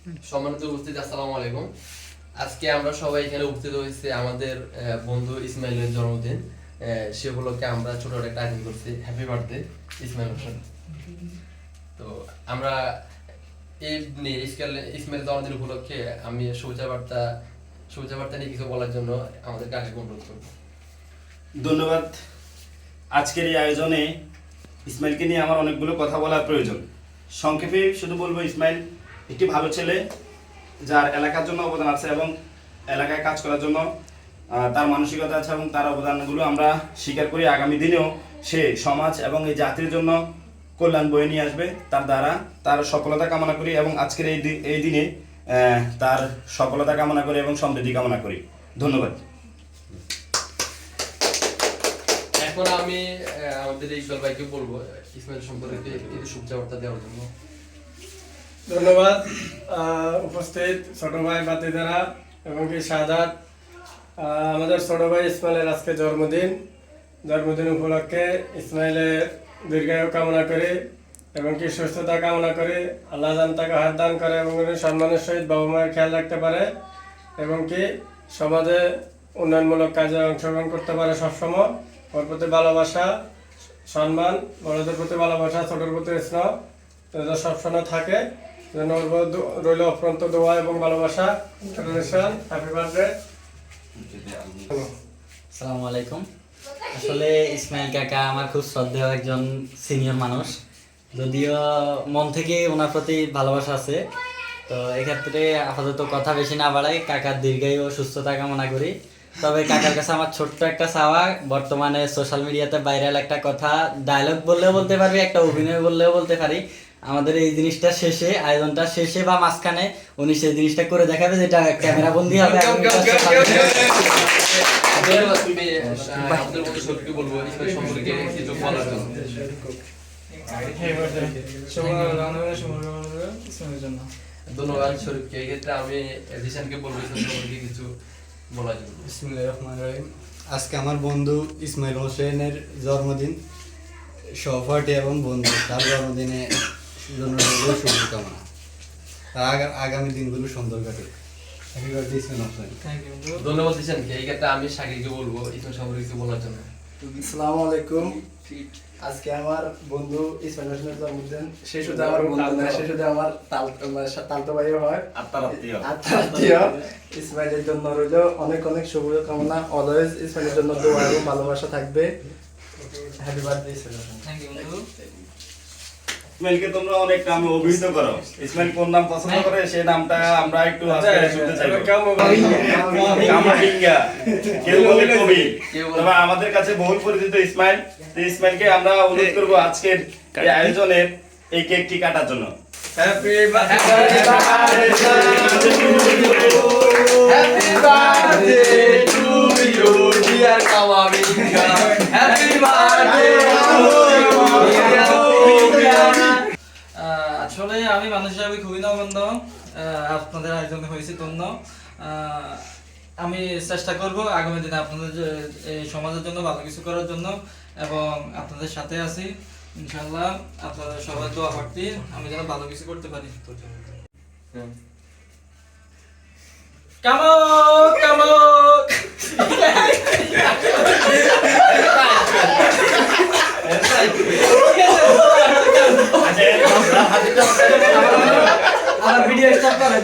সম্মানিত উপস্থিতি, আসসালামু আলাইকুম। আজকে আমরা সবাই এখানে উপস্থিত হয়েছি আমাদের বন্ধু ইসমাইলের জন্মদিন। সে উপলক্ষে আমরা ছোটখাটো একটা আয়োজন করছি। Happy birthday Ismail Hossain. তো আমরা এই ইসমাইলের জন্মদিন উপলক্ষে আমি শুভেচ্ছা বার্তা নিয়ে কিছু বলার জন্য আমাদের কাকে অনুরোধ করবো। ধন্যবাদ। আজকের এই আয়োজনে ইসমাইলকে নিয়ে আমার অনেকগুলো কথা বলার প্রয়োজন। সংক্ষেপে শুধু বলবো, ইসমাইল একটি ভালো ছেলে, যার এলাকার জন্য অবদান আছে এবং এলাকায় কাজ করার জন্য তার মানসিকতা আছে এবং তার অবদানগুলো আমরা স্বীকার করি। আগামী দিনেও সে সমাজ এবং এই জাতির জন্য কল্যাণ বয়ে নিয়ে আসবে। তার দ্বারা তার সফলতা কামনা করি এবং আজকের এই দিনে তার সফলতা কামনা করি এবং সমৃদ্ধি কামনা করি। ধন্যবাদ। এখন আমি আমাদের ইকবাল ভাইকে বলবো ইসমাইল সম্পর্কে কিছু শুভেচ্ছা বার্তা দেওয়ার জন্য। ধন্যবাদ। উপস্থিত ছোট ভাই বাতিদারা এবং কি শাহাদাত, আমাদের ছোট ভাই ইসমাইলের আজকে জন্মদিন উপলক্ষে ইসমাইলের দীর্ঘায়ু কামনা করে এবং কি সুস্থতা কামনা করে আল্লাহ জান তাকে হাত দান করে এবং সম্মানের সহিত বাবা মায়ের খেয়াল রাখতে পারে এবং কি সমাজে উন্নয়নমূলক কাজে অংশগ্রহণ করতে পারে। সবসময় ওর প্রতি ভালোবাসা, সম্মান, বড়দের প্রতি ভালোবাসা, ছোটোর প্রতি স্নেহ সবসময় থাকে। রইল অফ্রন্ত দোয়া এবং ভালোবাসা। Happy birthday. আসসালামু আলাইকুম। আসলে ইসমাইল কাকা আমার খুব শ্রদ্ধেয় একজন সিনিয়র মানুষ, যদিও মন থেকে ওনার প্রতি ভালোবাসা আছে। তো এক্ষেত্রে আপাতত কথা বেশি না বাড়াই, কাকার দীর্ঘায়ু ও সুস্থতা কামনা করি। তবে কাকার কাছে আমার ছোট্ট একটা চাওয়া, বর্তমানে সোশ্যাল মিডিয়াতে ভাইরাল একটা কথা, ডায়লগ বললেও বলতে পারবি, একটা অভিনয় বললেও বলতে পারি, আমাদের এই জিনিসটা শেষে, আয়োজনটা শেষে বা মাঝখানে উনি সেই জিনিসটা করে দেখাবে, যেটা ক্যামেরা বন্দি হবে। ধন্যবাদ শরীফকে। এই ক্ষেত্রে আমি জিশানকে বলবো সম্পর্কে কিছু বলার জন্য। বিসমিল্লাহির রহমানির রহিম। আজকে আমার বন্ধু ইসমাইল হোসেনের জন্মদিন। সহপাঠী এবং বন্ধু, তার জন্মদিনে জন্য শুভকামনা। তার আগামী দিনগুলো সুন্দর কাটুক। Happy birthday Ismail Hossain. ধন্যবাদ জিশানকে। এই ক্ষেত্রে আমি শাকিলকে বলবো ইসমাইল সম্পর্কে কিছু বলার জন্য। আসসালামু আলাইকুম। আজকে আমার বন্ধু ইসমাইল হোসেনের জন্মদিন। সে শুধু আমার বন্ধু না, সে শুধু আমার তালতো ভাইও হয়, আত্মীয়। ইসমাইলের জন্য রইল অনেক অনেক শুভকামনা। অলওয়েজ ইসমাইলের জন্য দোয়া এবং ভালোবাসা থাকবে। Happy birthday Ismail Hossain. ইসমাইলকে তোমরা অনেক নামে অভিহিত করো। ইসমাইল কোন নাম পছন্দ করে সেই নামটা আমরা একটু আজকে শুনতে চাইবো। কামাডিঙ্গা, কেউ বলে কবি, তবে আমাদের কাছে বহুল পরিচিত ইসমাইল। ইসমাইলকে আমরা অনুরোধ করব আজকের এই আয়োজনের এই কেকটি কাটার জন্য। Happy Happy birthday to you, dear Kamavinga. Happy birthday to you, dear Kamavinga. আসলে আমি মানুষ হিসাবে খুবই নগণ্য, আপনাদের আয়োজনে হয়েছে ধন্য। আমি চেষ্টা করব আগামী দিনে আপনাদের এই সমাজের জন্য ভালো কিছু করার জন্য এবং আপনাদের সাথে আছি ইনশাআল্লাহ। আপনাদের সবার দোয়া প্রার্থী, আমি যেন ভালো কিছু করতে পারি। কামক কামক আমার ভিডিও স্টপ করে